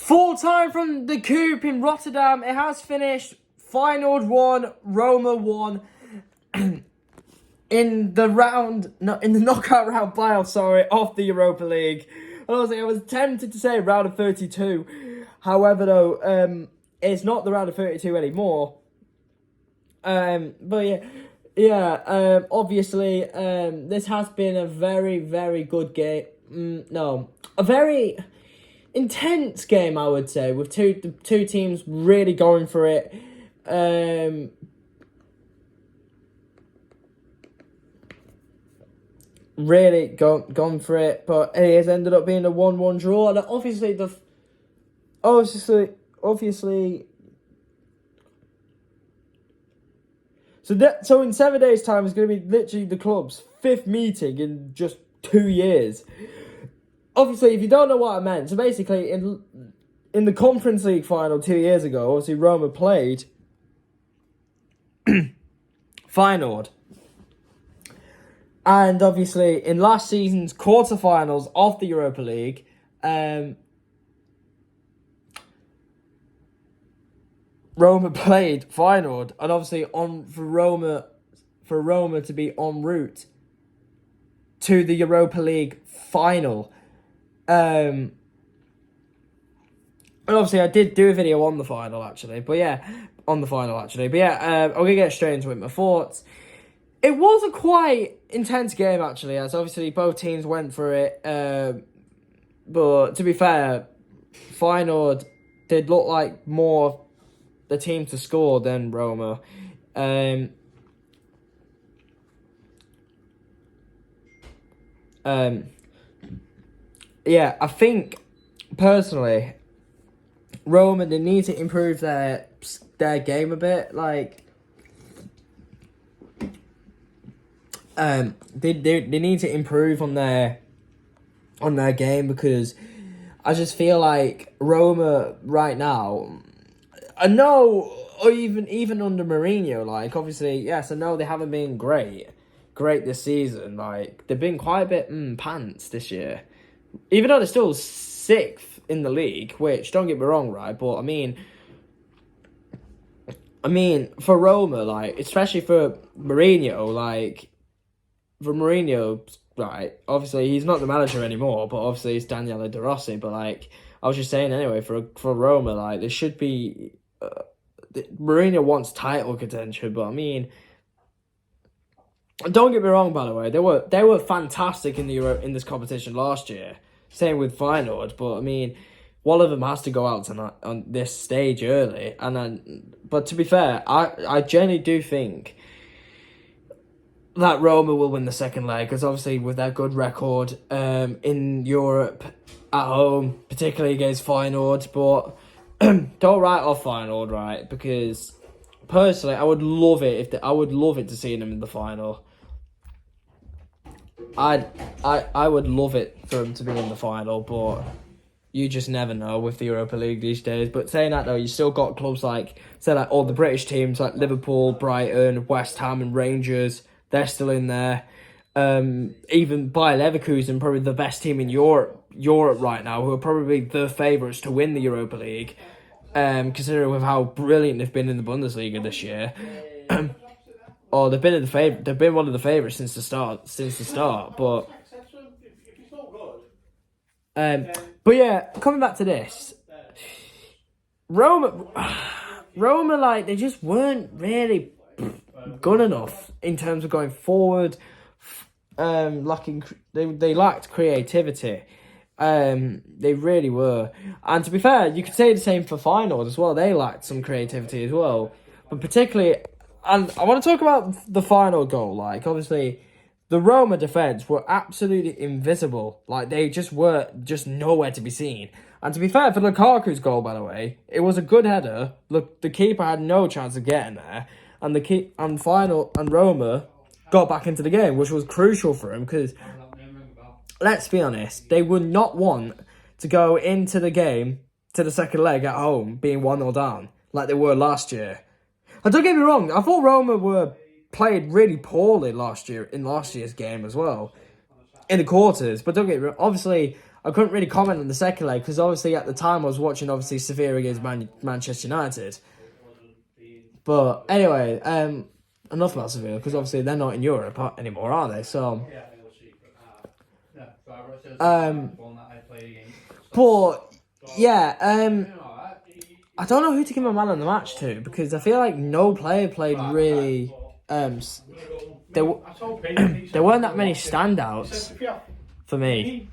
Full time from the Coop in Rotterdam. It has finished. Feyenoord 1, Roma 1 in the knockout round playoff, of the Europa League. Honestly, I was tempted to say round of 32. However, though, it's not the round of 32 anymore. But obviously, this has been a very, very good game. A very intense game, I would say, with the two teams really going for it. Really gone for it, but it has ended up being a 1-1 draw, and obviously so in 7 days' time, it's going to be literally the club's 5th meeting in just 2 years. Obviously, if you don't know what I meant, so basically in the Conference League final 2 years ago, obviously Roma played Feyenoord. And obviously, in last season's quarterfinals of the Europa League, Roma played Feyenoord, and obviously for Roma to be en route to the Europa League final. And obviously, I did do a video on the final actually, but I'm gonna get straight into it. My thoughts. It was a quite intense game, actually, as obviously both teams went for it. But to be fair, Feyenoord did look like more the team to score than Roma. I think, personally, Roma, they need to improve their game a bit, they need to improve on their game, because I just feel like Roma right now, I know, or even under Mourinho, obviously, yes, I know they haven't been great this season. They've been quite a bit pants this year, even though they're still 6th in the league, which, don't get me wrong, right, but I mean, for Roma, especially for Mourinho, right, obviously he's not the manager anymore, but obviously it's Daniele De Rossi, but I was just saying anyway, for Roma, there should be, Mourinho wants title contention, but don't get me wrong, by the way, they were fantastic in this competition last year, same with Feyenoord, but one of them has to go out tonight on this stage early, but to be fair, I genuinely do think that Roma will win the second leg, because obviously with their good record in Europe at home, particularly against Feyenoord, but don't write off Feyenoord, right? Because personally, I would love it to see them in the final. I would love it for them to be in the final, but you just never know with the Europa League these days. But saying that though, you still got clubs all the British teams like Liverpool, Brighton, West Ham, and Rangers. They're still in there. Even Bayer Leverkusen, probably the best team in Europe right now, who are probably the favourites to win the Europa League, considering with how brilliant they've been in the Bundesliga this year. Or they've been one of the favourites since the start. But coming back to this, Roma, they just weren't really good enough in terms of going forward. They lacked creativity. They really were. And to be fair, you could say the same for Feyenoord as well. They lacked some creativity as well. But particularly, and I want to talk about the final goal. Obviously, the Roma defence were absolutely invisible. They just were nowhere to be seen. And to be fair, for Lukaku's goal, by the way, it was a good header. Look, the keeper had no chance of getting there. And Roma got back into the game, which was crucial for him, because let's be honest, they would not want to go into the game, to the second leg at home, being 1-0 down, like they were last year. And don't get me wrong, I thought Roma played really poorly in last year's game as well, in the quarters. But don't get me wrong, obviously, I couldn't really comment on the second leg because obviously at the time I was watching obviously Sevilla against Manchester United. But anyway, enough about Sevilla because obviously they're not in Europe anymore, are they? So, but yeah, I don't know who to give my man of the match to because I feel like no player played really. There weren't that many standouts for me.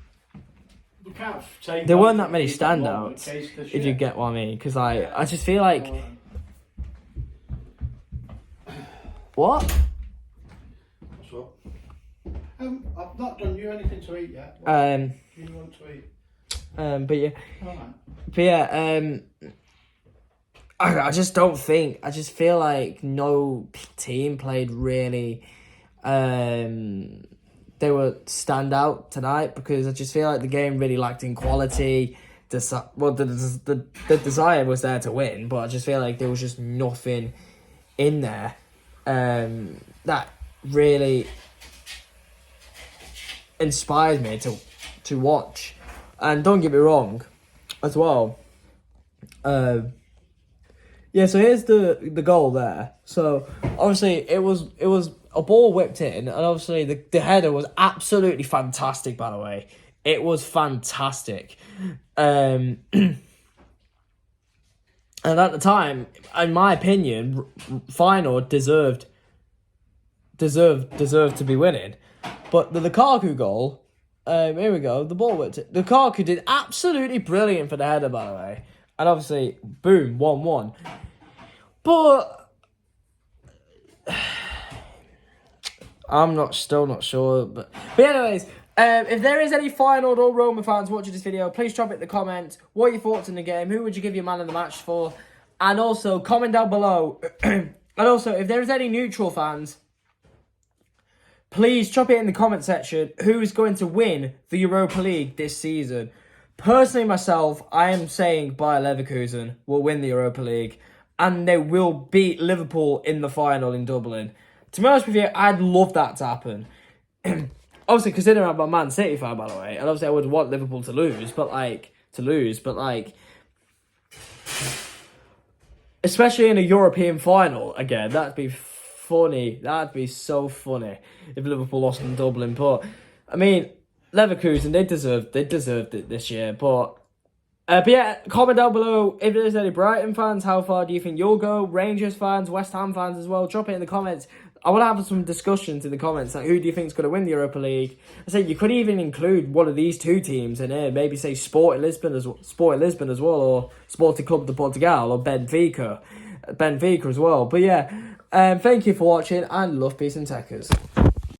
There weren't that many standouts, if you get what I mean. Because I just feel like what? I've not done you anything to eat yet. Do you want to eat? But yeah, I just don't think. I just feel like no team played really. They were standout tonight because I just feel like the game really lacked in quality. The desire was there to win, but I just feel like there was just nothing in there that really inspired me to watch. And don't get me wrong, as well. Yeah, so here's the goal there. So obviously it was a ball whipped in, and obviously the header was absolutely fantastic. By the way, it was fantastic. And at the time, in my opinion, Feyenoord deserved to be winning. But the Lukaku goal, here we go. The ball whipped it. Lukaku did absolutely brilliant for the header, by the way. And obviously, boom, 1-1. But I'm still not sure. But anyways, if there is any Feyenoord or Roma fans watching this video, please drop it in the comments. What are your thoughts on the game? Who would you give your man of the match for? And also, comment down below. And also, if there is any neutral fans, please drop it in the comment section. Who is going to win the Europa League this season? Personally, myself, I am saying Bayer Leverkusen will win the Europa League. And they will beat Liverpool in the final in Dublin. To be honest with you, I'd love that to happen. Obviously, considering I'm a Man City fan, by the way, and obviously I would want Liverpool to lose, but especially in a European final again, that'd be funny. That'd be so funny if Liverpool lost in Dublin. But I mean, Leverkusen, they deserved it this year. But yeah, comment down below if there's any Brighton fans. How far do you think you'll go? Rangers fans, West Ham fans as well. Drop it in the comments. I want to have some discussions in the comments. Like, who do you think is going to win the Europa League? I say you could even include one of these two teams in here. Maybe say Sporting Lisbon as well, or Sporting Club de Portugal, or Benfica as well. But yeah, thank you for watching, and love, peace, and techers.